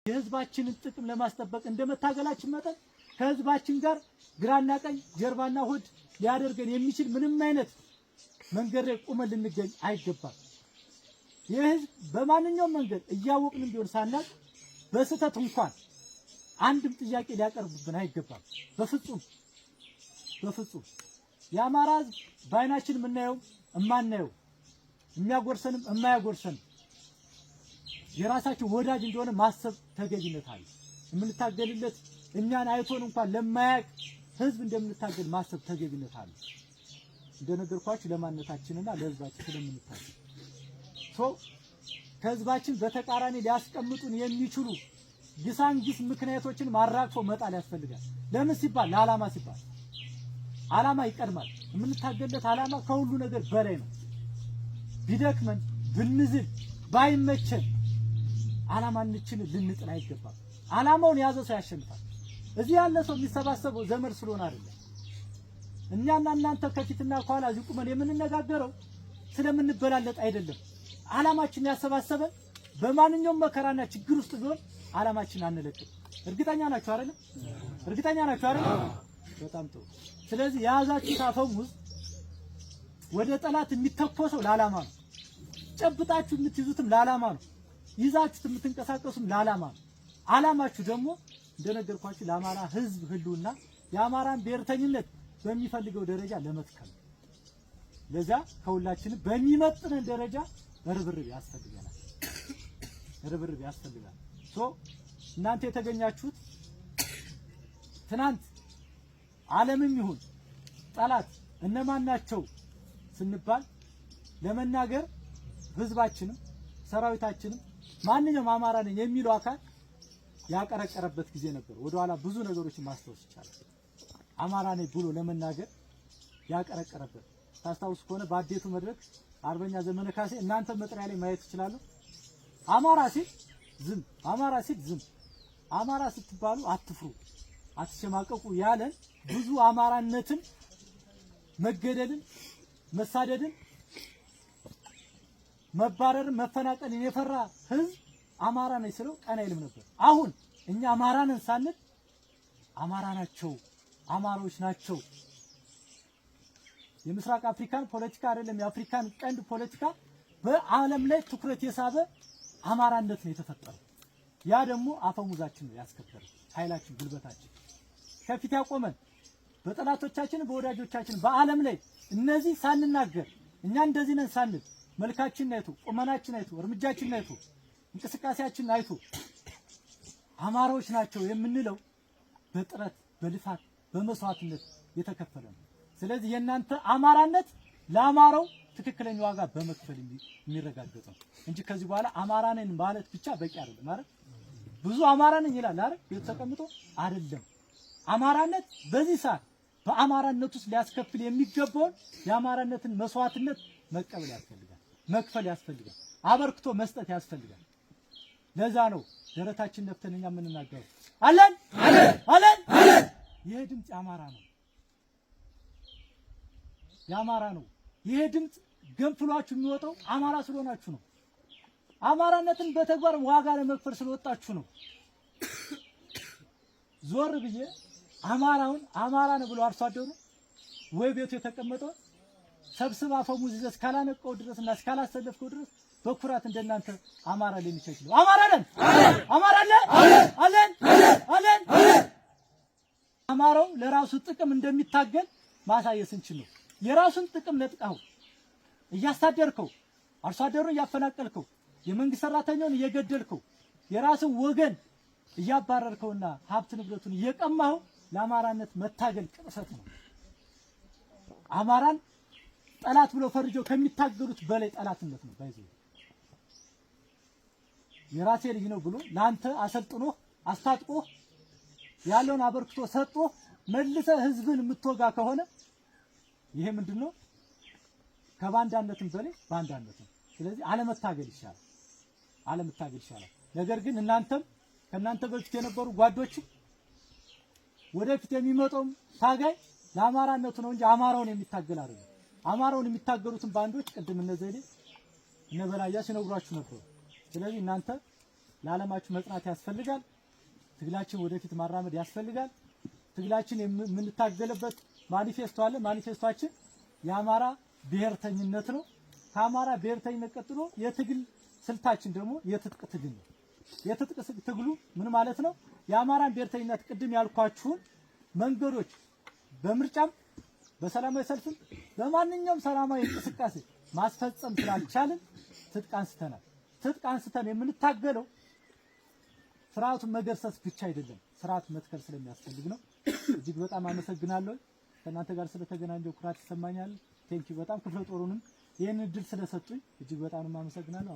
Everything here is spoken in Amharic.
የህዝባችንን ጥቅም ለማስጠበቅ እንደመታገላችን መጠን ከህዝባችን ጋር ግራና ቀኝ ጀርባና ሆድ ሊያደርገን የሚችል ምንም አይነት መንገድ ላይ ቆመን ልንገኝ አይገባም። የህዝብ በማንኛውም መንገድ እያወቅንም ቢሆን ሳናቅ በስተት እንኳን አንድም ጥያቄ ሊያቀርቡብን አይገባም። በፍጹም የአማራ ህዝብ ባይናችን የምናየው እማናየው የሚያጎርሰንም የማያጎርሰንም የራሳችን ወዳጅ እንደሆነ ማሰብ ተገቢነት አለ። የምንታገልለት እኛን አይቶን እንኳን ለማያቅ ህዝብ እንደምንታገል ማሰብ ተገቢነት አለ። እንደነገርኳችሁ ለማንነታችንና ለህዝባችን ስለምንታገል ከህዝባችን በተቃራኒ ሊያስቀምጡን የሚችሉ ግሳንግስ ምክንያቶችን ማራግፎ መጣል ያስፈልጋል። ለምን ሲባል ለዓላማ ሲባል ዓላማ ይቀድማል። የምንታገልለት ዓላማ ከሁሉ ነገር በላይ ነው። ቢደክመን ብንዝል ባይመቸን ዓላማችን ልንጥል አይገባም። ዓላማውን ያዘ ሰው ያሸንፋል። እዚህ ያለ ሰው የሚሰባሰበው ዘመድ ስለሆነ አይደለም። እኛና እናንተ ከፊትና ከኋላ እዚህ ቁመን የምንነጋገረው ስለምንበላለጥ አይደለም። ዓላማችን ያሰባሰበን በማንኛውም መከራና ችግር ውስጥ ቢሆን ዓላማችን አንለቅም። እርግጠኛ ናችሁ አይደል? በጣም ጥሩ። ስለዚህ የያዛችሁት አፈሙዝ ወደ ጠላት የሚተኮሰው ለዓላማ ነው። ጨብጣችሁ የምትይዙትም ለዓላማ ነው። ይዛችሁት የምትንቀሳቀሱም ለዓላማ ነው። ዓላማችሁ ደግሞ እንደነገርኳችሁ ለአማራ ህዝብ ህልውና የአማራን ብሔርተኝነት በሚፈልገው ደረጃ ለመትከል ለዛ ከሁላችንም በሚመጥነን ደረጃ ርብርብ ያስፈልጋል። እናንተ የተገኛችሁት ትናንት ዓለምም ይሁን ጠላት እነማን ናቸው ስንባል ለመናገር ህዝባችንም ሰራዊታችንም ማንኛውም አማራ ነኝ የሚለው አካል ያቀረቀረበት ጊዜ ነበር። ወደኋላ ብዙ ነገሮችን ማስተዋወስ ይቻላል። አማራ ነኝ ብሎ ለመናገር ያቀረቀረበት ታስታውስ ከሆነ በአዴቱ መድረክ አርበኛ ዘመነ ካሴ እናንተ መጥሪያ ላይ ማየት ይችላል። አማራ ሲል ዝም፣ አማራ ስትባሉ አትፍሩ፣ አትሸማቀቁ ያለን ብዙ አማራነትን፣ መገደልን፣ መሳደድን፣ መባረርን፣ መፈናቀልን የፈራ ህዝብ አማራ ነኝ ስለው ቀና ይልም ነበር። አሁን እኛ አማራ ነን ሳንል አማራ ናቸው፣ አማሮች ናቸው። የምስራቅ አፍሪካን ፖለቲካ አይደለም የአፍሪካን ቀንድ ፖለቲካ በዓለም ላይ ትኩረት የሳበ አማራነት ነው የተፈጠረው። ያ ደግሞ አፈሙዛችን ነው ያስከበረው፣ ኃይላችን፣ ጉልበታችን ከፊት ያቆመን በጠላቶቻችን በወዳጆቻችን በዓለም ላይ እነዚህ ሳንናገር እኛ እንደዚህ ነን ሳንል መልካችን አይቶ ቁመናችን አይቶ እርምጃችን አይቶ እንቅስቃሴያችን አይቶ አማራዎች ናቸው የምንለው በጥረት በልፋት በመስዋዕትነት የተከፈለ ነው። ስለዚህ የእናንተ አማራነት ለአማራው ትክክለኛ ዋጋ በመክፈል የሚረጋገጥ ነው እንጂ ከዚህ በኋላ አማራ ነን ማለት ብቻ በቂ አይደለም ማለት ብዙ አማራ ነኝ ይላል አይደል የተቀምጦ አይደለም። አማራነት በዚህ ሰዓት በአማራነት ውስጥ ሊያስከፍል የሚገባውን የአማራነትን መስዋዕትነት መቀበል ያስፈልጋል፣ መክፈል ያስፈልጋል፣ አበርክቶ መስጠት ያስፈልጋል። ለዛ ነው ደረታችን ነፍተን እኛ የምንናገረው አለን። ይሄ ድምጽ የአማራ ነው፣ የአማራ ነው። ይሄ ድምጽ ገንፍሏችሁ የሚወጣው አማራ ስለሆናችሁ ነው። አማራነትን በተግባር ዋጋ ለመክፈል ስለወጣችሁ ነው። ዞር ብዬ አማራውን አማራ ነው ብሎ አርሶ አደሩ ወይ ቤቱ የተቀመጠው ሰብስባ አፈሙዝ ይዘህ እስካላነቀው ድረስና እስካላሰለፍከው ድረስ በኩራት እንደናንተ አማራ ሊሆን ይችላል። አማራ ነን፣ አማራ አለን። አማራው ለራሱ ጥቅም እንደሚታገል ማሳየት እንችል ነው። የራሱን ጥቅም ነጥቀው እያሳደርከው አርሶ አደሩን እያፈናቀልከው የመንግስት ሰራተኛውን እየገደልከው የራስን ወገን እያባረርከውና ሀብት ንብረቱን እየቀማው ለአማራነት መታገል ቅርሰት ነው። አማራን ጠላት ብሎ ፈርጆ ከሚታገሉት በላይ ጠላትነት ነው። ባይዘው የራሴ ልጅ ነው ብሎ ላንተ አሰልጥኖ አስታጥቆ ያለውን አበርክቶ ሰጥቶ መልሰ ህዝብን የምትወጋ ከሆነ ይሄ ምንድነው? ከባንዳነትም በላይ ባንዳነት ነው። ስለዚህ አለመታገል ይሻላል። ነገር ግን እናንተም ከናንተ በፊት የነበሩ ጓዶች ወደፊት የሚመጣው ታጋይ ለአማራነቱ ነው እንጂ አማራውን የሚታገል አይደለም። አማራውን የሚታገሉትን ባንዶች ቅድም እነዘይሌ እነበላያ ሲነግሯችሁ ነበር። ስለዚህ እናንተ ለዓለማችሁ መጽናት ያስፈልጋል። ትግላችን ወደፊት ማራመድ ያስፈልጋል። ትግላችን የምንታገልበት ማኒፌስቶ አለ። ማኒፌስቶአችን የአማራ ብሔርተኝነት ነው። ከአማራ ብሔርተኝነት ቀጥሎ የትግል ስልታችን ደግሞ የትጥቅ ትግል ነው። የትጥቅ ትግሉ ምን ማለት ነው? የአማራን ብሔርተኝነት ቅድም ያልኳችሁን መንገዶች በምርጫም በሰላማዊ ሰልፍም በማንኛውም ሰላማዊ እንቅስቃሴ ማስፈጸም ስላልቻልን ትጥቅ አንስተናል። ትጥቅ አንስተን የምንታገለው ስርዓቱን መገርሰስ ብቻ አይደለም፣ ስርዓቱን መትከል ስለሚያስፈልግ ነው። እጅግ በጣም አመሰግናለሁ። ከእናንተ ጋር ስለተገናኘው ኩራት ይሰማኛል። ቴንኪው በጣም ክፍለ ጦሩንም ይህን እድል ስለሰጡኝ እጅግ በጣም አመሰግናለሁ።